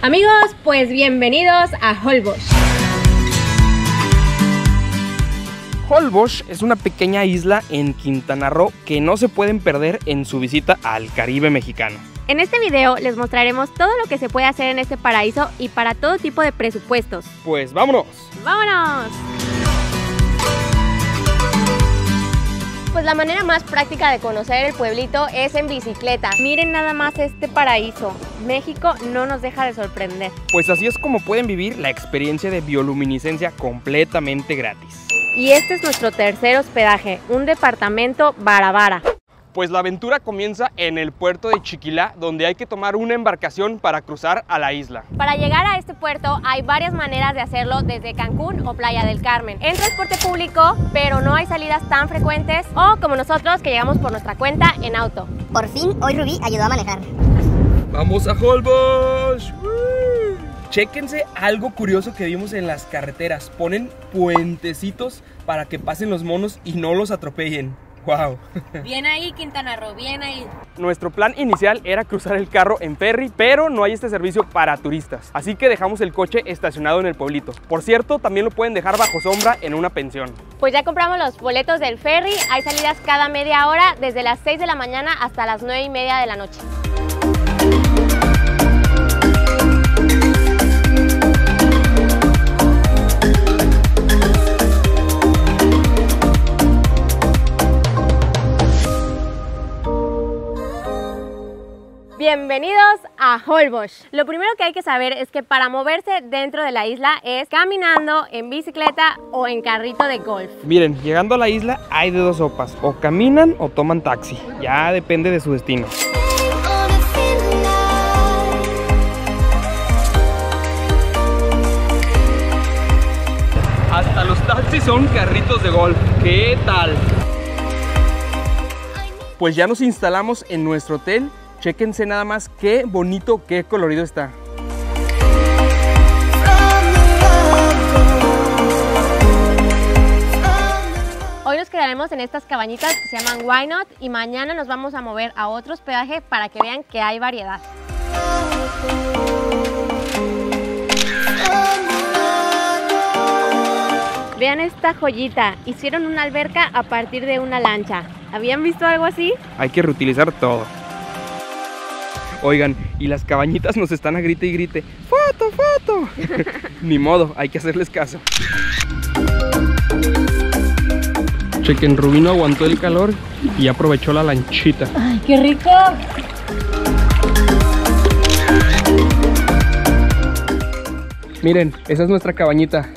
Amigos, pues bienvenidos a Holbox. Holbox es una pequeña isla en Quintana Roo que no se pueden perder en su visita al Caribe mexicano. En este video les mostraremos todo lo que se puede hacer en este paraíso y para todo tipo de presupuestos. Pues vámonos. ¡Vámonos! Pues la manera más práctica de conocer el pueblito es en bicicleta. Miren nada más este paraíso. México no nos deja de sorprender. Pues así es como pueden vivir la experiencia de bioluminiscencia completamente gratis. Y este es nuestro tercer hospedaje, un departamento Barabara. Pues la aventura comienza en el puerto de Chiquilá, donde hay que tomar una embarcación para cruzar a la isla. Para llegar a este puerto hay varias maneras de hacerlo desde Cancún o Playa del Carmen. En transporte público, pero no hay salidas tan frecuentes, o como nosotros que llegamos por nuestra cuenta en auto. Por fin, hoy Rubí ayudó a manejar. ¡Vamos a Holbox! Chéquense algo curioso que vimos en las carreteras. Ponen puentecitos para que pasen los monos y no los atropellen. ¡Wow! Bien ahí, Quintana Roo, bien ahí. Nuestro plan inicial era cruzar el carro en ferry, pero no hay este servicio para turistas. Así que dejamos el coche estacionado en el pueblito. Por cierto, también lo pueden dejar bajo sombra en una pensión. Pues ya compramos los boletos del ferry. Hay salidas cada media hora, desde las 6 de la mañana hasta las 9:30 de la noche. Bienvenidos a Holbox. Lo primero que hay que saber es que para moverse dentro de la isla es caminando, en bicicleta o en carrito de golf. Miren, llegando a la isla hay de dos sopas, o caminan o toman taxi, ya depende de su destino. Hasta los taxis son carritos de golf, ¿qué tal? Pues ya nos instalamos en nuestro hotel. Chéquense nada más qué bonito, qué colorido está. Hoy nos quedaremos en estas cabañitas que se llaman Why Not y mañana nos vamos a mover a otro hospedaje para que vean que hay variedad. Vean esta joyita, hicieron una alberca a partir de una lancha. ¿Habían visto algo así? Hay que reutilizar todo. Oigan, y las cabañitas nos están a grite y grite. ¡Foto, foto! Ni modo, hay que hacerles caso. Chequen, Rubí no aguantó el calor y aprovechó la lanchita. ¡Ay, qué rico! Miren, esa es nuestra cabañita.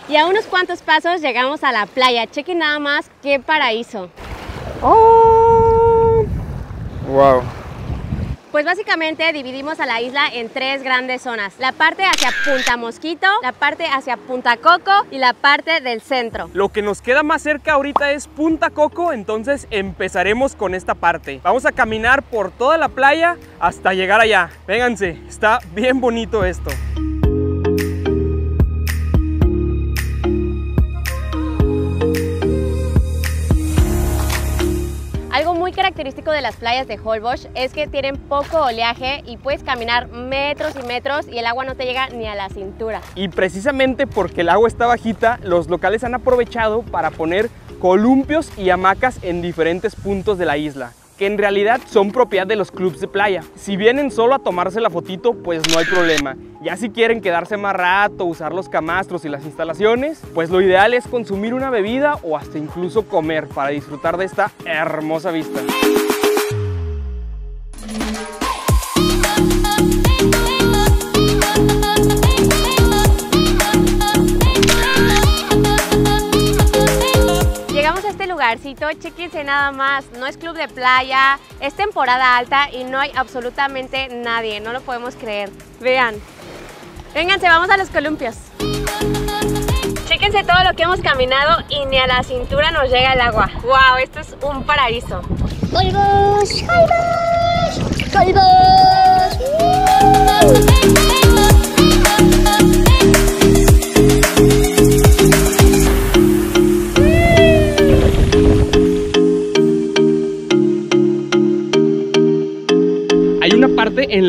Y a unos cuantos pasos llegamos a la playa. Chequen nada más qué paraíso. ¡Oh! ¡Wow! Pues básicamente dividimos a la isla en tres grandes zonas. La parte hacia Punta Mosquito, la parte hacia Punta Coco y la parte del centro. Lo que nos queda más cerca ahorita es Punta Coco, entonces empezaremos con esta parte. Vamos a caminar por toda la playa hasta llegar allá. Vénganse, está bien bonito esto. Algo muy característico de las playas de Holbox es que tienen poco oleaje y puedes caminar metros y metros y el agua no te llega ni a la cintura. Y precisamente porque el agua está bajita, los locales han aprovechado para poner columpios y hamacas en diferentes puntos de la isla, que en realidad son propiedad de los clubs de playa. Si vienen solo a tomarse la fotito, pues no hay problema. Ya si quieren quedarse más rato, usar los camastros y las instalaciones, pues lo ideal es consumir una bebida o hasta incluso comer para disfrutar de esta hermosa vista. Llegamos a este lugarcito, chequense nada más, no es club de playa, es temporada alta y no hay absolutamente nadie, no lo podemos creer. Vean, vénganse, vamos a los columpios. Chéquense todo lo que hemos caminado y ni a la cintura nos llega el agua. ¡Wow! Esto es un paraíso. ¡Holbox! ¡Holbox! ¡Holbox!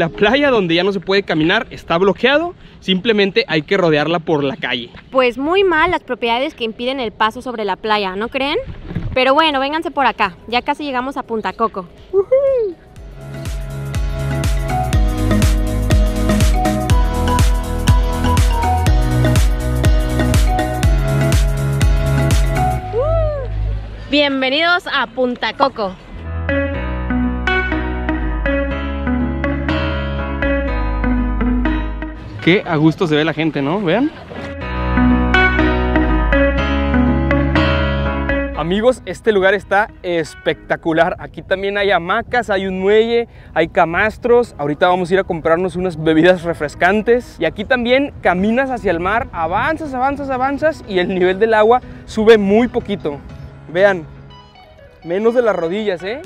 la playa donde ya no se puede caminar está bloqueado, simplemente hay que rodearla por la calle. Pues muy mal las propiedades que impiden el paso sobre la playa, ¿no creen? Pero bueno, vénganse por acá, ya casi llegamos a Punta Coco. Bienvenidos a Punta Coco. Qué a gusto se ve la gente, ¿no? Vean. Amigos, este lugar está espectacular. Aquí también hay hamacas, hay un muelle, hay camastros. Ahorita vamos a ir a comprarnos unas bebidas refrescantes. Y aquí también caminas hacia el mar, avanzas, avanzas, avanzas y el nivel del agua sube muy poquito. Vean, menos de las rodillas, ¿eh?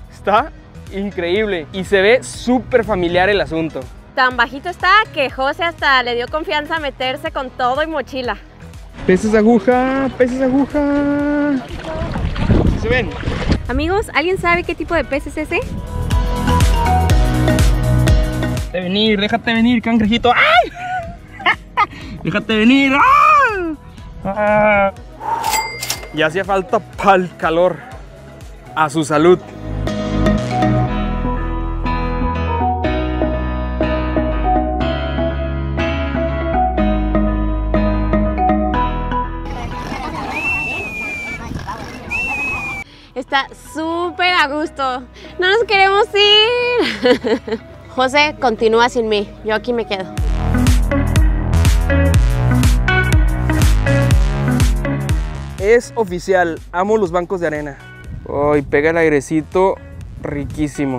Está increíble y se ve súper familiar el asunto. Tan bajito está que José hasta le dio confianza a meterse con todo y mochila. Peces aguja, peces aguja. ¿Sí se ven? Amigos, ¿alguien sabe qué tipo de pez es ese? Déjate venir, cangrejito. ¡Ay! Déjate venir. ¡Ah! Ya hacía falta para el calor. A su salud. Está súper a gusto. No nos queremos ir. José, continúa sin mí. Yo aquí me quedo. Es oficial. Amo los bancos de arena. Ay, pega el airecito riquísimo.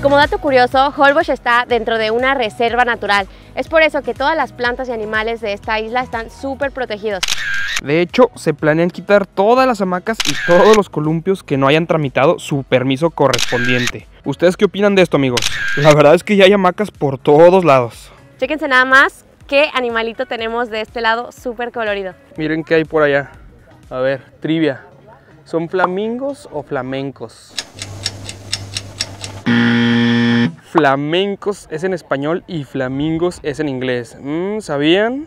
Como dato curioso, Holbox está dentro de una reserva natural. Es por eso que todas las plantas y animales de esta isla están súper protegidos. De hecho, se planean quitar todas las hamacas y todos los columpios que no hayan tramitado su permiso correspondiente. ¿Ustedes qué opinan de esto, amigos? La verdad es que ya hay hamacas por todos lados. Chéquense nada más qué animalito tenemos de este lado súper colorido. Miren qué hay por allá. A ver, trivia. ¿Son flamingos o flamencos? Flamencos es en español y flamingos es en inglés. ¿Sabían?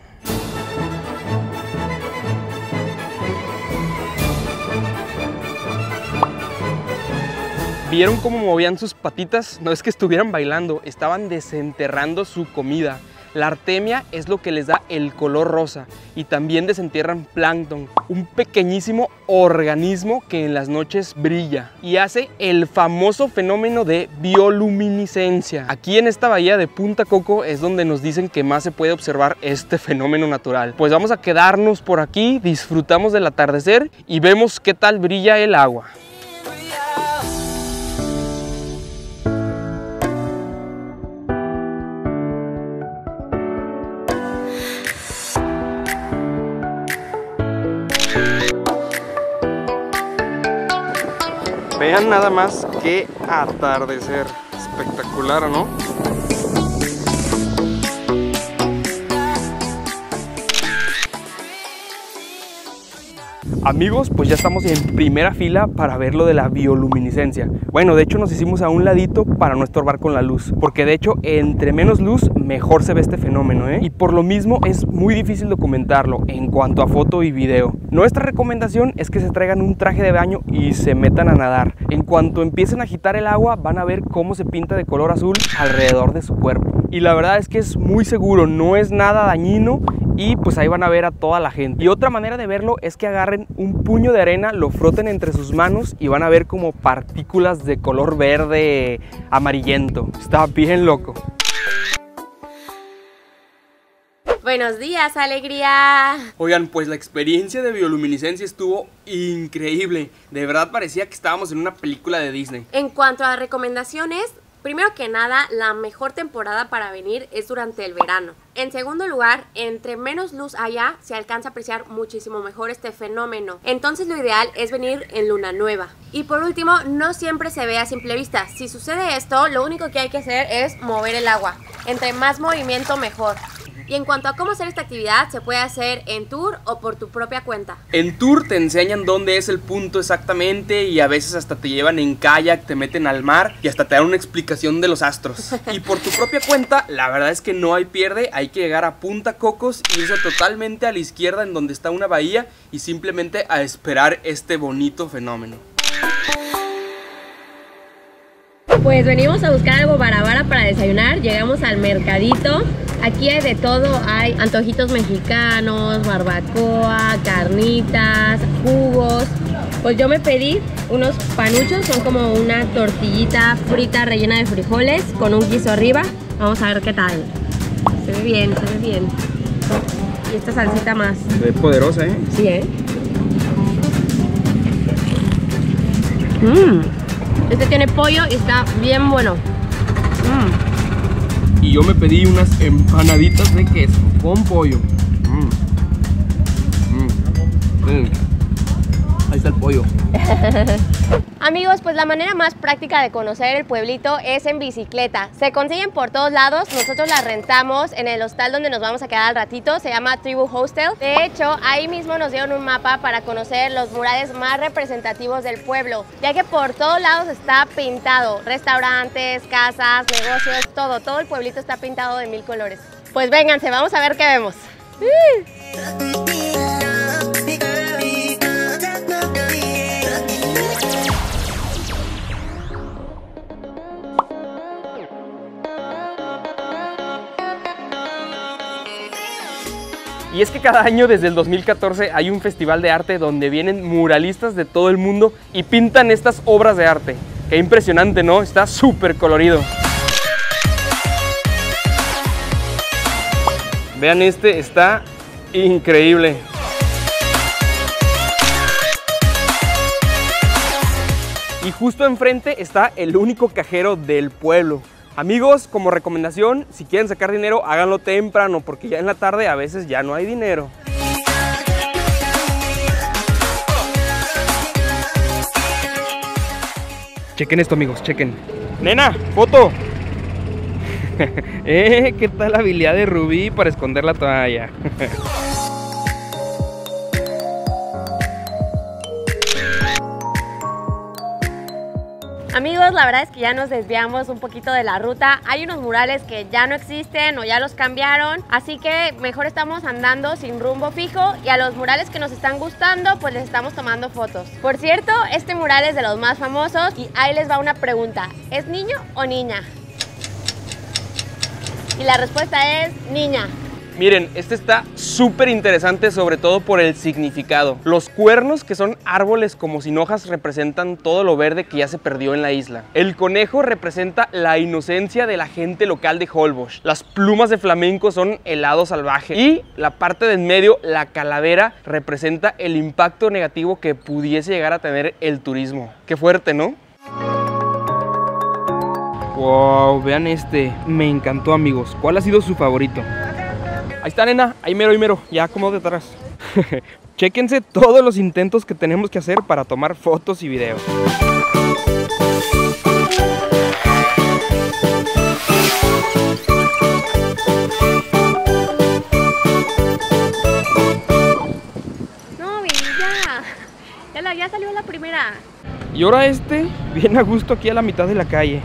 ¿Vieron cómo movían sus patitas? No es que estuvieran bailando, estaban desenterrando su comida. La artemia es lo que les da el color rosa y también desentierran plancton, un pequeñísimo organismo que en las noches brilla y hace el famoso fenómeno de bioluminiscencia. Aquí en esta bahía de Punta Coco es donde nos dicen que más se puede observar este fenómeno natural. Pues vamos a quedarnos por aquí, disfrutamos del atardecer y vemos qué tal brilla el agua. Vean nada más qué atardecer. Espectacular, ¿no? Amigos, pues ya estamos en primera fila para ver lo de la bioluminiscencia. Bueno, de hecho nos hicimos a un ladito para no estorbar con la luz, porque de hecho entre menos luz mejor se ve este fenómeno, ¿eh? Y por lo mismo es muy difícil documentarlo en cuanto a foto y video. Nuestra recomendación es que se traigan un traje de baño y se metan a nadar. En cuanto empiecen a agitar el agua van a ver cómo se pinta de color azul alrededor de su cuerpo. Y la verdad es que es muy seguro, no es nada dañino. Y pues ahí van a ver a toda la gente. Y otra manera de verlo es que agarren un puño de arena, lo froten entre sus manos y van a ver como partículas de color verde amarillento. Está bien loco. Buenos días, alegría. Oigan, pues la experiencia de bioluminiscencia estuvo increíble. De verdad parecía que estábamos en una película de Disney. En cuanto a recomendaciones, primero que nada, la mejor temporada para venir es durante el verano. En segundo lugar, entre menos luz haya, se alcanza a apreciar muchísimo mejor este fenómeno. Entonces lo ideal es venir en luna nueva. Y por último, no siempre se ve a simple vista. Si sucede esto, lo único que hay que hacer es mover el agua. Entre más movimiento, mejor. Y en cuanto a cómo hacer esta actividad, se puede hacer en tour o por tu propia cuenta. En tour te enseñan dónde es el punto exactamente y a veces hasta te llevan en kayak, te meten al mar y hasta te dan una explicación de los astros. Y por tu propia cuenta, la verdad es que no hay pierde, hay que llegar a Punta Cocos y irse totalmente a la izquierda en donde está una bahía y simplemente a esperar este bonito fenómeno. Pues venimos a buscar algo barabara para desayunar, llegamos al mercadito. Aquí hay de todo, hay antojitos mexicanos, barbacoa, carnitas, jugos. Pues yo me pedí unos panuchos, son como una tortillita frita rellena de frijoles con un guiso arriba. Vamos a ver qué tal. Se ve bien, se ve bien. Y esta salsita más. Se ve poderosa, ¿eh? Sí, ¿eh? Este tiene pollo y está bien bueno. Y yo me pedí unas empanaditas de queso con pollo. Ahí está el pollo. Amigos, pues la manera más práctica de conocer el pueblito es en bicicleta. Se consiguen por todos lados, nosotros las rentamos en el hostal donde nos vamos a quedar al ratito, se llama Tribu Hostel. De hecho, ahí mismo nos dieron un mapa para conocer los murales más representativos del pueblo, ya que por todos lados está pintado, restaurantes, casas, negocios, todo el pueblito está pintado de 1000 colores. Pues vénganse, vamos a ver qué vemos. Y es que cada año desde el 2014 hay un festival de arte donde vienen muralistas de todo el mundo y pintan estas obras de arte. Qué impresionante, ¿no? Está súper colorido. Vean este, está increíble. Y justo enfrente está el único cajero del pueblo. Amigos, como recomendación, si quieren sacar dinero, háganlo temprano, porque ya en la tarde a veces ya no hay dinero. Chequen esto, amigos, chequen. ¡Nena, foto! ¿Qué tal la habilidad de Rubí para esconder la toalla? Amigos, la verdad es que ya nos desviamos un poquito de la ruta. Hay unos murales que ya no existen o ya los cambiaron, así que mejor estamos andando sin rumbo fijo y a los murales que nos están gustando pues les estamos tomando fotos. Por cierto, este mural es de los más famosos y ahí les va una pregunta: ¿es niño o niña? Y la respuesta es niña. Miren, este está súper interesante, sobre todo por el significado. Los cuernos, que son árboles como sin hojas, representan todo lo verde que ya se perdió en la isla. El conejo representa la inocencia de la gente local de Holbox. Las plumas de flamenco son helado salvaje. Y la parte de en medio, la calavera, representa el impacto negativo que pudiese llegar a tener el turismo. Qué fuerte, ¿no? Wow, vean este. Me encantó, amigos. ¿Cuál ha sido su favorito? Ahí está, nena, ahí mero, ya como detrás. Chéquense todos los intentos que tenemos que hacer para tomar fotos y videos. No, ya salió la primera. Y ahora este, bien a gusto aquí a la mitad de la calle.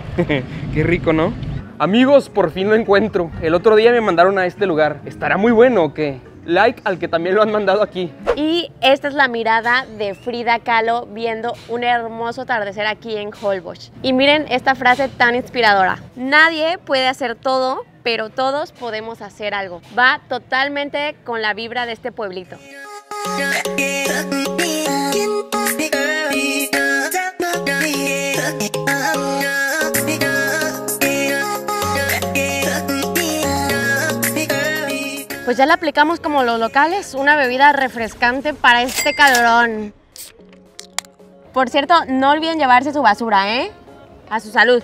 Qué rico, ¿no? Amigos, por fin lo encuentro. El otro día me mandaron a este lugar. ¿Estará muy bueno o qué? Like al que también lo han mandado aquí. Y esta es la mirada de Frida Kahlo viendo un hermoso atardecer aquí en Holbox. Y miren esta frase tan inspiradora: nadie puede hacer todo, pero todos podemos hacer algo. Va totalmente con la vibra de este pueblito. Pues ya le aplicamos como los locales, una bebida refrescante para este calorón. Por cierto, no olviden llevarse su basura, ¿eh? A su salud.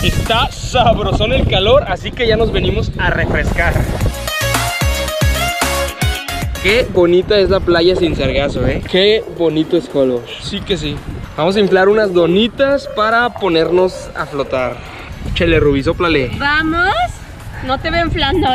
Está sabrosón el calor, así que ya nos venimos a refrescar. Qué bonita es la playa sin sargazo, Qué bonito es Holbox. Sí que sí. Vamos a inflar unas donitas para ponernos a flotar. Chele, Rubí, sóplale. Vamos. No te veo inflando,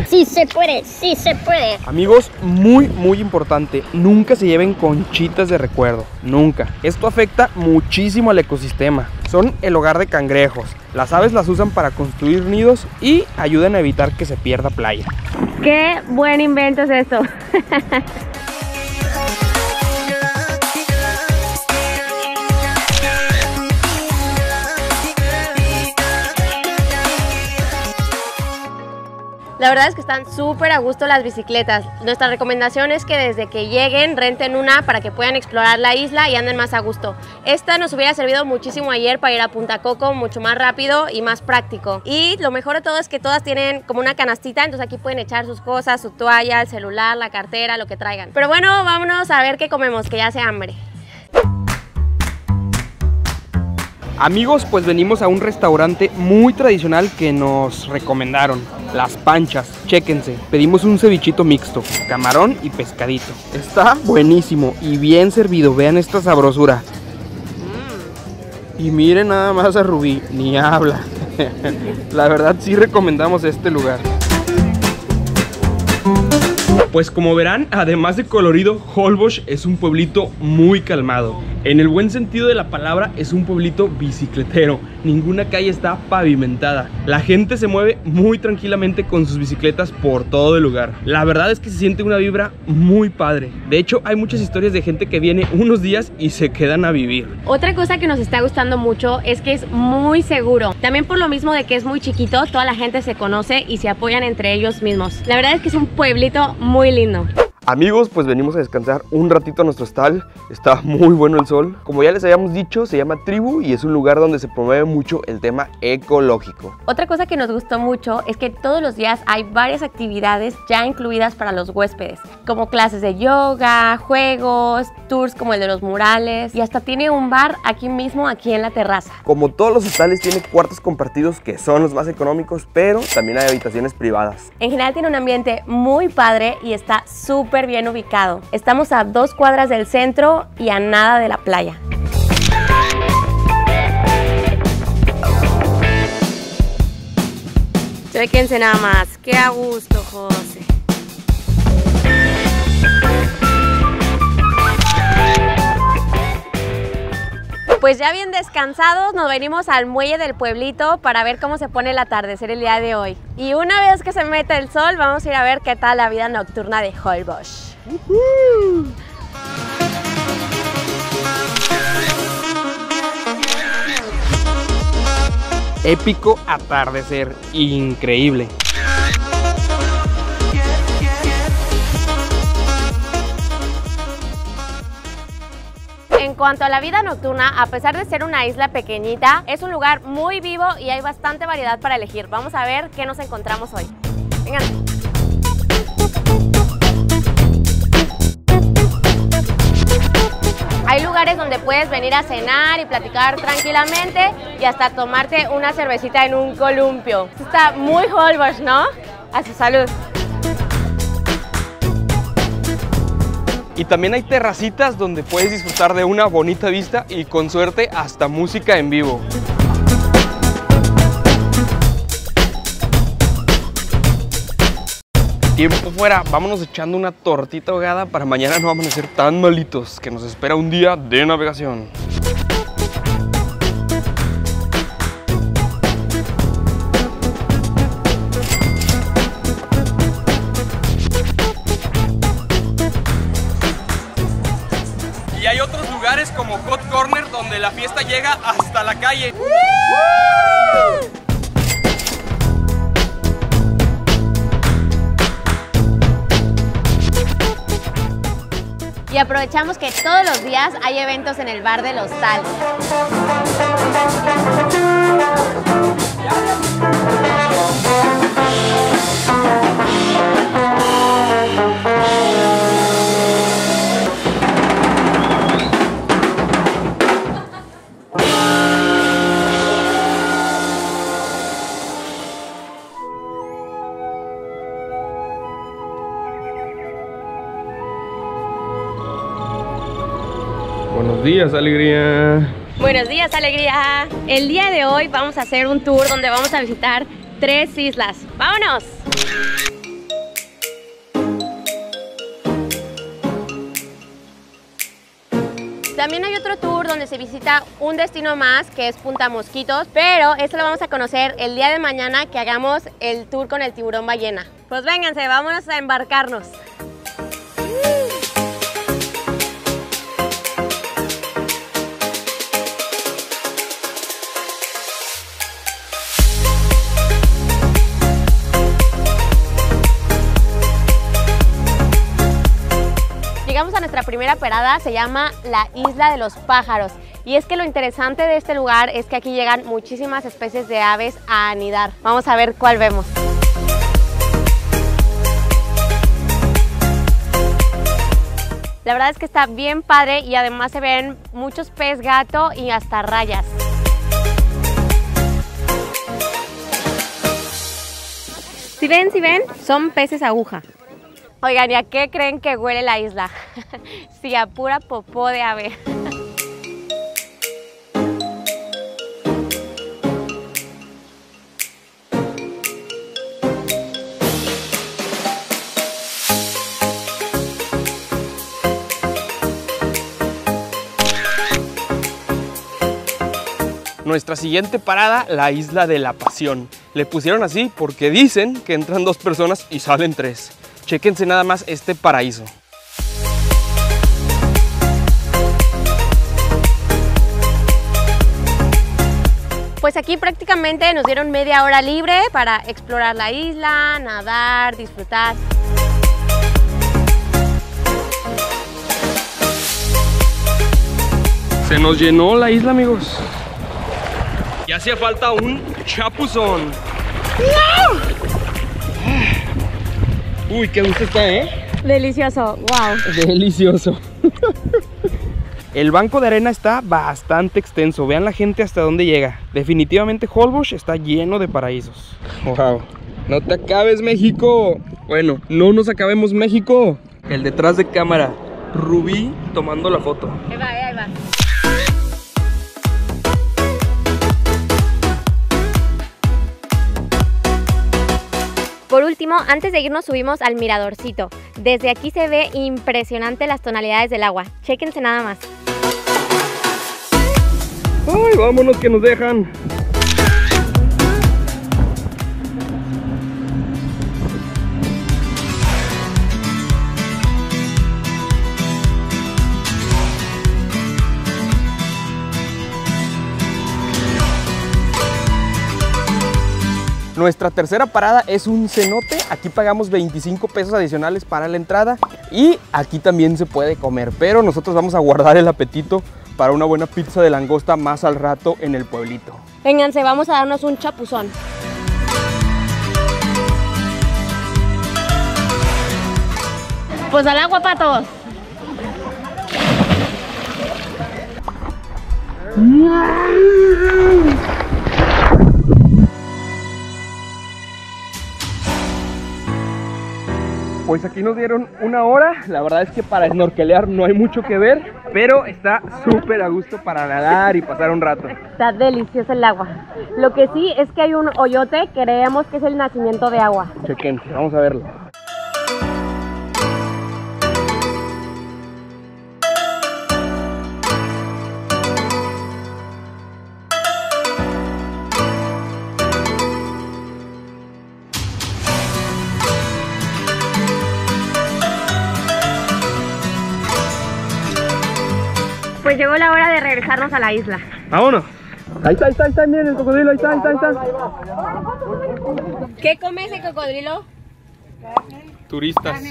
Sí se puede, sí se puede. Amigos, muy importante, nunca se lleven conchitas de recuerdo, nunca. Esto afecta muchísimo al ecosistema. Son el hogar de cangrejos. Las aves las usan para construir nidos y ayudan a evitar que se pierda playa. Qué buen invento es esto. La verdad es que están súper a gusto las bicicletas. Nuestra recomendación es que desde que lleguen renten una para que puedan explorar la isla y anden más a gusto. Esta nos hubiera servido muchísimo ayer para ir a Punta Coco, mucho más rápido y más práctico. Y lo mejor de todo es que todas tienen como una canastita, entonces aquí pueden echar sus cosas, su toalla, el celular, la cartera, lo que traigan. Pero bueno, vámonos a ver qué comemos, que ya hace hambre. Amigos, pues venimos a un restaurante muy tradicional que nos recomendaron. Las Panchas, chéquense. Pedimos un cevichito mixto, camarón y pescadito. Está buenísimo y bien servido, vean esta sabrosura. Y miren nada más a Rubí, ni habla. La verdad sí recomendamos este lugar. Pues como verán, además de colorido, Holbox es un pueblito muy calmado. En el buen sentido de la palabra, es un pueblito bicicletero. Ninguna calle está pavimentada. La gente se mueve muy tranquilamente con sus bicicletas por todo el lugar. La verdad es que se siente una vibra muy padre. De hecho, hay muchas historias de gente que viene unos días y se quedan a vivir. Otra cosa que nos está gustando mucho es que es muy seguro. También por lo mismo de que es muy chiquito, toda la gente se conoce y se apoyan entre ellos mismos. La verdad es que es un pueblito muy lindo. Amigos, pues venimos a descansar un ratito a nuestro hostal. Está muy bueno el sol. Como ya les habíamos dicho, se llama Tribu y es un lugar donde se promueve mucho el tema ecológico. Otra cosa que nos gustó mucho es que todos los días hay varias actividades ya incluidas para los huéspedes, como clases de yoga, juegos, tours como el de los murales y hasta tiene un bar aquí mismo, aquí en la terraza. Como todos los hostales, tiene cuartos compartidos que son los más económicos, pero también hay habitaciones privadas. En general tiene un ambiente muy padre y está súper bien ubicado. Estamos a 2 cuadras del centro y a nada de la playa. Chéquense nada más, qué a gusto, José. Pues ya bien descansados, nos venimos al muelle del pueblito para ver cómo se pone el atardecer el día de hoy. Y una vez que se mete el sol, vamos a ir a ver qué tal la vida nocturna de Holbox. Épico atardecer, increíble. En cuanto a la vida nocturna, a pesar de ser una isla pequeñita, es un lugar muy vivo y hay bastante variedad para elegir. Vamos a ver qué nos encontramos hoy. Vengan. Hay lugares donde puedes venir a cenar y platicar tranquilamente y hasta tomarte una cervecita en un columpio. Esto está muy Holbox, ¿no? A su salud. Y también hay terracitas donde puedes disfrutar de una bonita vista y con suerte hasta música en vivo. Tiempo fuera, vámonos echando una tortita ahogada para mañana no amanecer tan malitos, que nos espera un día de navegación. Y hay otros lugares como Hot Corner donde la fiesta llega hasta la calle. Y aprovechamos que todos los días hay eventos en el bar del hostal. Buenos días, alegría. Buenos días, alegría. El día de hoy vamos a hacer un tour donde vamos a visitar 3 islas. ¡Vámonos! También hay otro tour donde se visita un destino más, que es Punta Mosquitos, pero esto lo vamos a conocer el día de mañana que hagamos el tour con el tiburón ballena. Pues vénganse, vámonos a embarcarnos. Llegamos a nuestra primera parada, se llama la Isla de los Pájaros. Y es que lo interesante de este lugar es que aquí llegan muchísimas especies de aves a anidar. Vamos a ver cuál vemos. La verdad es que está bien padre y además se ven muchos pez gato y hasta rayas. ¿Sí ven? Son peces aguja. Oigan, ¿y a qué creen que huele la isla? Sí, a pura popó de ave. Nuestra siguiente parada, la Isla de la Pasión. Le pusieron así porque dicen que entran 2 personas y salen 3. Chéquense nada más este paraíso. Pues aquí prácticamente nos dieron media hora libre para explorar la isla, nadar, disfrutar. Se nos llenó la isla, amigos. Y hacía falta un chapuzón. Uy, qué gusto está, ¿eh? Delicioso, wow. Delicioso. El banco de arena está bastante extenso. Vean la gente hasta dónde llega. Definitivamente Holbox está lleno de paraísos. Wow. No te acabes, México. Bueno, no nos acabemos, México. El detrás de cámara, Rubí tomando la foto. Ahí va, ahí va. Por último, antes de irnos subimos al miradorcito. Desde aquí se ve impresionante las tonalidades del agua. Chéquense nada más. ¡Ay, vámonos que nos dejan! Nuestra tercera parada es un cenote. Aquí pagamos 25 pesos adicionales para la entrada y aquí también se puede comer, pero nosotros vamos a guardar el apetito para una buena pizza de langosta más al rato en el pueblito. Vénganse, vamos a darnos un chapuzón. Pues al agua, patos. Pues aquí nos dieron 1 hora. La verdad es que para snorkelear no hay mucho que ver, pero está súper a gusto para nadar y pasar un rato. Está delicioso el agua. Lo que sí es que hay un hoyote que creemos que es el nacimiento de agua. Chequen, vamos a verlo. Pues llegó la hora de regresarnos a la isla. Vámonos. Ahí está, miren el cocodrilo, ahí está. ¿Qué come ese cocodrilo? Turistas.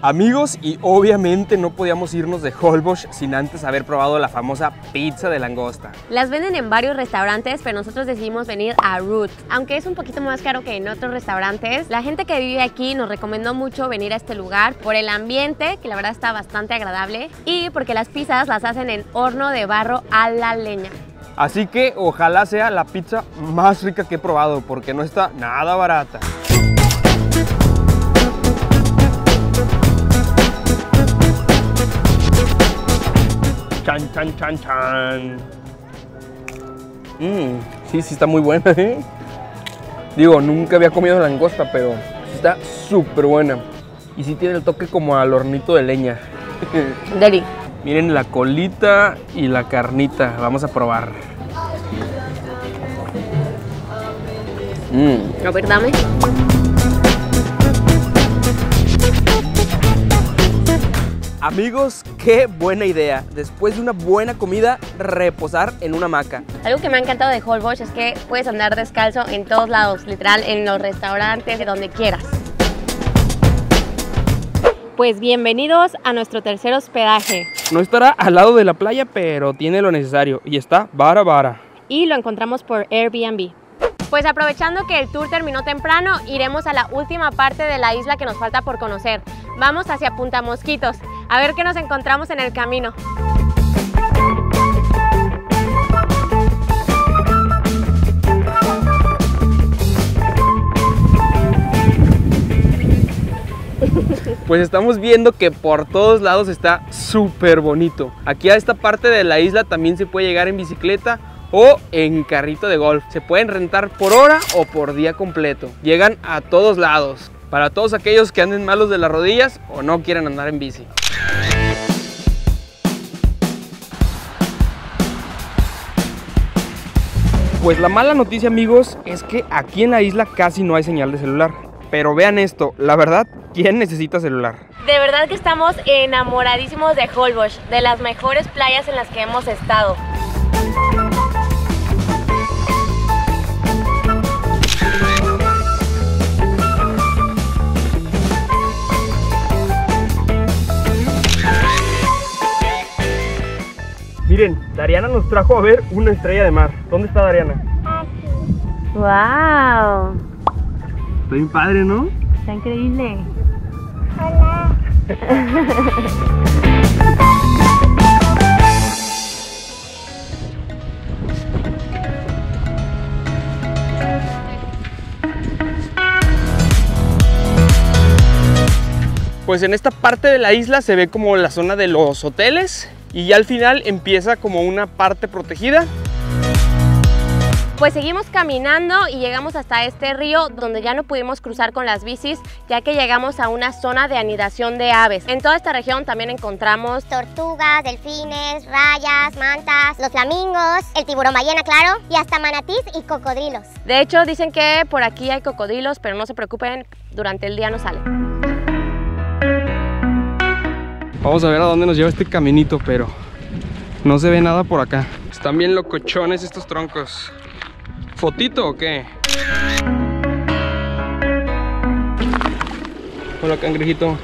Amigos, y obviamente no podíamos irnos de Holbox sin antes haber probado la famosa pizza de langosta. Las venden en varios restaurantes, pero nosotros decidimos venir a Root. Aunque es un poquito más caro que en otros restaurantes, la gente que vive aquí nos recomendó mucho venir a este lugar por el ambiente, que la verdad está bastante agradable, y porque las pizzas las hacen en horno de barro a la leña. Así que ojalá sea la pizza más rica que he probado, porque no está nada barata. Chan, chan, chan, chan. Sí está muy buena, ¿eh? Digo, nunca había comido langosta, pero está súper buena. Y sí tiene el toque como al hornito de leña. Deli. Miren la colita y la carnita. Vamos a probar. A ver, dame. Amigos, qué buena idea. Después de una buena comida, reposar en una hamaca. Algo que me ha encantado de Holbox es que puedes andar descalzo en todos lados, literal, en los restaurantes, de donde quieras. Pues bienvenidos a nuestro tercer hospedaje. No estará al lado de la playa, pero tiene lo necesario y está vara. Y lo encontramos por Airbnb. Pues aprovechando que el tour terminó temprano, iremos a la última parte de la isla que nos falta por conocer. Vamos hacia Punta Mosquitos, a ver qué nos encontramos en el camino. Pues estamos viendo que por todos lados está súper bonito. Aquí a esta parte de la isla también se puede llegar en bicicleta o en carrito de golf. Se pueden rentar por hora o por día completo. Llegan a todos lados. Para todos aquellos que anden malos de las rodillas o no quieren andar en bici. Pues la mala noticia, amigos, es que aquí en la isla casi no hay señal de celular. Pero vean esto, la verdad, ¿quién necesita celular? De verdad que estamos enamoradísimos de Holbox, de las mejores playas en las que hemos estado. Miren, Dariana nos trajo a ver una estrella de mar. ¿Dónde está Dariana? Aquí. ¡Wow! Está bien padre, ¿no? Está increíble. Hola. Pues en esta parte de la isla se ve como la zona de los hoteles y ya al final empieza como una parte protegida. Pues seguimos caminando y llegamos hasta este río donde ya no pudimos cruzar con las bicis, ya que llegamos a una zona de anidación de aves. En toda esta región también encontramos Tortugas, delfines, rayas, mantas, los flamingos, el tiburón ballena, claro, y hasta manatís y cocodrilos. De hecho, dicen que por aquí hay cocodrilos, pero no se preocupen, durante el día no salen. Vamos a ver a dónde nos lleva este caminito, pero no se ve nada por acá. Están bien locochones estos troncos. ¿Fotito o qué? Hola, cangrejito.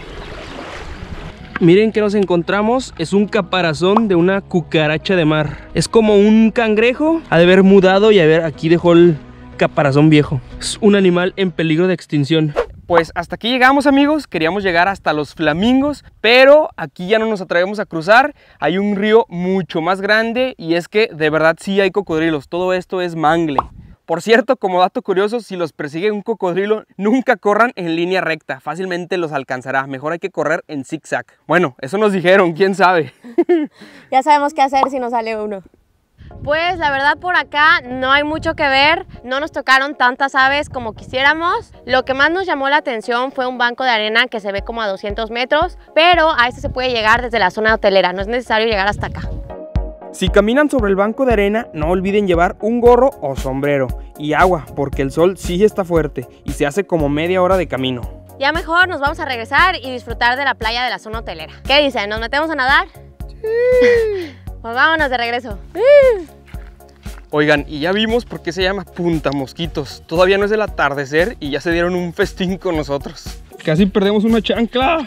Miren que nos encontramos, es un caparazón de una cucaracha de mar. Es como un cangrejo, ha de haber mudado y a ver, aquí dejó el caparazón viejo. Es un animal en peligro de extinción. Pues hasta aquí llegamos, amigos. Queríamos llegar hasta los flamingos, pero aquí ya no nos atrevemos a cruzar. Hay un río mucho más grande y es que de verdad sí hay cocodrilos. Todo esto es mangle. Por cierto, como dato curioso, si los persigue un cocodrilo, nunca corran en línea recta, fácilmente los alcanzará. Mejor hay que correr en zigzag. Bueno, eso nos dijeron, quién sabe. Ya sabemos qué hacer si nos sale uno. Pues la verdad por acá no hay mucho que ver, no nos tocaron tantas aves como quisiéramos. Lo que más nos llamó la atención fue un banco de arena que se ve como a 200 metros, pero a este se puede llegar desde la zona hotelera, no es necesario llegar hasta acá. Si caminan sobre el banco de arena, no olviden llevar un gorro o sombrero y agua, porque el sol sí está fuerte y se hace como media hora de camino. Ya mejor nos vamos a regresar y disfrutar de la playa de la zona hotelera. ¿Qué dicen? ¿Nos metemos a nadar? Sí. Pues vámonos de regreso. Oigan, y ya vimos por qué se llama Punta Mosquitos. Todavía no es el atardecer y ya se dieron un festín con nosotros. Casi perdemos una chancla.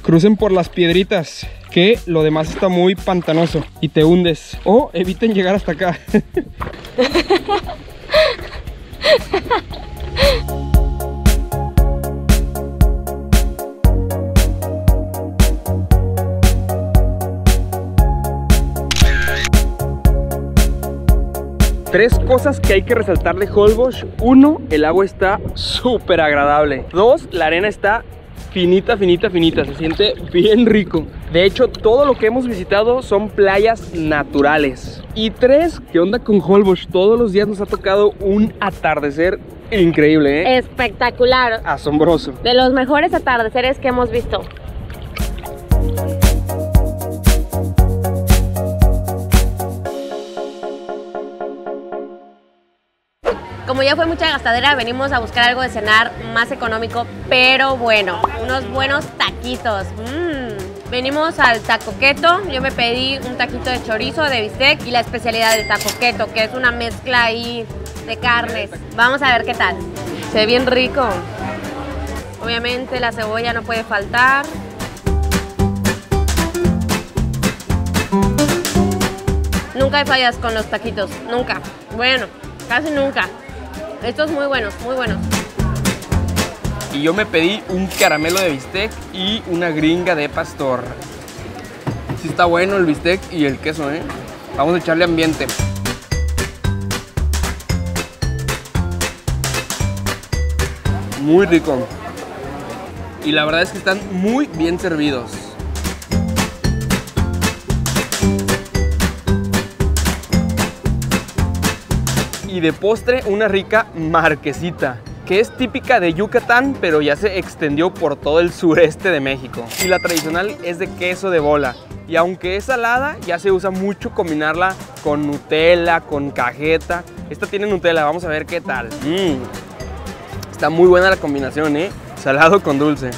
Crucen por las piedritas, que lo demás está muy pantanoso y te hundes. O eviten llegar hasta acá. Tres cosas que hay que resaltar de Holbox. 1, el agua está súper agradable. 2, la arena está finita, finita, finita. Se siente bien rico. De hecho, todo lo que hemos visitado son playas naturales. Y 3, ¿qué onda con Holbox? Todos los días nos ha tocado un atardecer increíble, ¿eh? Espectacular. Asombroso. De los mejores atardeceres que hemos visto. Como ya fue mucha gastadera, venimos a buscar algo de cenar más económico, pero bueno, unos buenos taquitos. Venimos al Taco Keto. Yo me pedí un taquito de chorizo, de bistec y la especialidad del Taco Keto, que es una mezcla ahí de carnes. Vamos a ver qué tal. Se ve bien rico. Obviamente la cebolla no puede faltar. Nunca hay fallas con los taquitos, nunca. Bueno, casi nunca. Estos muy buenos, muy buenos. Y yo me pedí un caramelo de bistec y una gringa de pastor. Sí está bueno el bistec y el queso, ¿eh? Vamos a echarle ambiente. Muy rico. Y la verdad es que están muy bien servidos. Y de postre, una rica marquesita, que es típica de Yucatán, pero ya se extendió por todo el sureste de México. Y la tradicional es de queso de bola. Y aunque es salada, ya se usa mucho combinarla con Nutella, con cajeta. Esta tiene Nutella, vamos a ver qué tal. Está muy buena la combinación, ¿eh? Salado con dulce.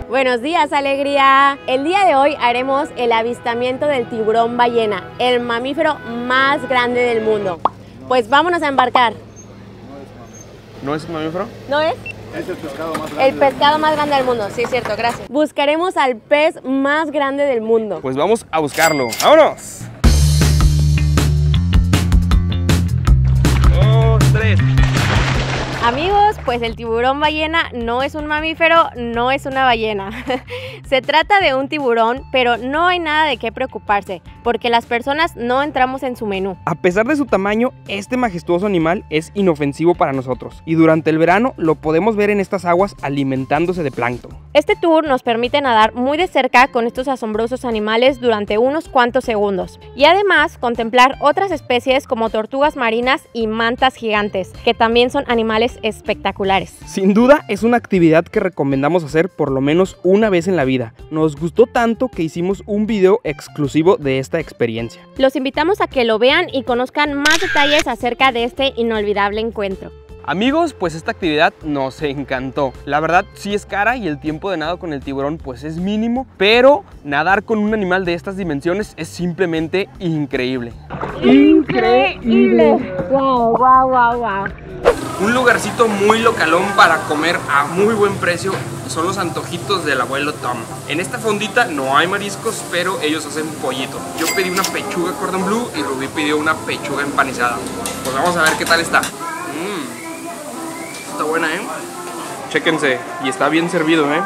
Buenos días, alegría. El día de hoy haremos el avistamiento del tiburón ballena, el mamífero más grande del mundo. Pues vámonos a embarcar. ¿No es un mamífero? ¿No es? Es el pescado más grande. El pescado más grande del mundo, sí, cierto, gracias. Buscaremos al pez más grande del mundo. Pues vamos a buscarlo. ¡Vámonos! 2, 3. Amigos, pues el tiburón ballena no es un mamífero, no es una ballena. Se trata de un tiburón, pero no hay nada de qué preocuparse, porque las personas no entramos en su menú. A pesar de su tamaño, este majestuoso animal es inofensivo para nosotros, y durante el verano lo podemos ver en estas aguas alimentándose de plancton. Este tour nos permite nadar muy de cerca con estos asombrosos animales durante unos cuantos segundos, y además contemplar otras especies como tortugas marinas y mantas gigantes, que también son animales espectaculares. Sin duda es una actividad que recomendamos hacer por lo menos una vez en la vida. Nos gustó tanto que hicimos un video exclusivo de esta experiencia. Los invitamos a que lo vean y conozcan más detalles acerca de este inolvidable encuentro. Amigos, pues esta actividad nos encantó. La verdad sí es cara y el tiempo de nado con el tiburón pues es mínimo, pero nadar con un animal de estas dimensiones es simplemente increíble. ¡Increíble! ¡Wow, wow, wow, wow! Un lugarcito muy localón para comer a muy buen precio son los antojitos del abuelo Tom. En esta fondita no hay mariscos, pero ellos hacen pollito. Yo pedí una pechuga cordon bleu y Rubí pidió una pechuga empanizada. Pues vamos a ver qué tal está. Está buena, ¿eh? Chéquense, y está bien servido, ¿eh?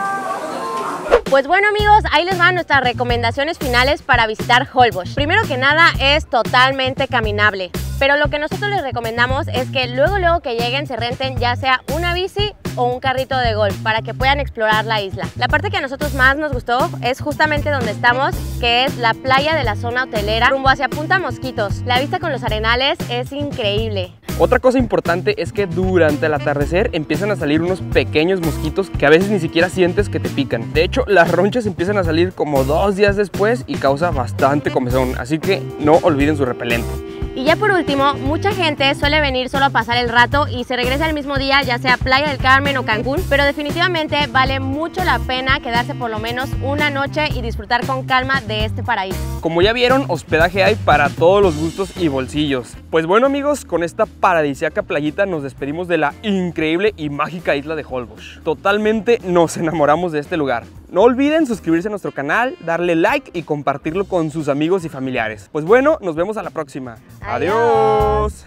Pues bueno, amigos, ahí les van nuestras recomendaciones finales para visitar Holbox. Primero que nada, es totalmente caminable, pero lo que nosotros les recomendamos es que luego que lleguen se renten ya sea una bici o un carrito de golf para que puedan explorar la isla. La parte que a nosotros más nos gustó es justamente donde estamos, que es la playa de la zona hotelera rumbo hacia Punta Mosquitos. La vista con los arenales es increíble. Otra cosa importante es que durante el atardecer empiezan a salir unos pequeños mosquitos que a veces ni siquiera sientes que te pican. De hecho, las ronchas empiezan a salir como 2 días después y causa bastante comezón, así que no olviden su repelente. Y ya por último, mucha gente suele venir solo a pasar el rato y se regresa el mismo día, ya sea Playa del Carmen o Cancún, pero definitivamente vale mucho la pena quedarse por lo menos una noche y disfrutar con calma de este paraíso. Como ya vieron, hospedaje hay para todos los gustos y bolsillos. Pues bueno, amigos, con esta paradisíaca playita nos despedimos de la increíble y mágica isla de Holbox. Totalmente nos enamoramos de este lugar. No olviden suscribirse a nuestro canal, darle like y compartirlo con sus amigos y familiares. Pues bueno, nos vemos a la próxima. ¡Adiós!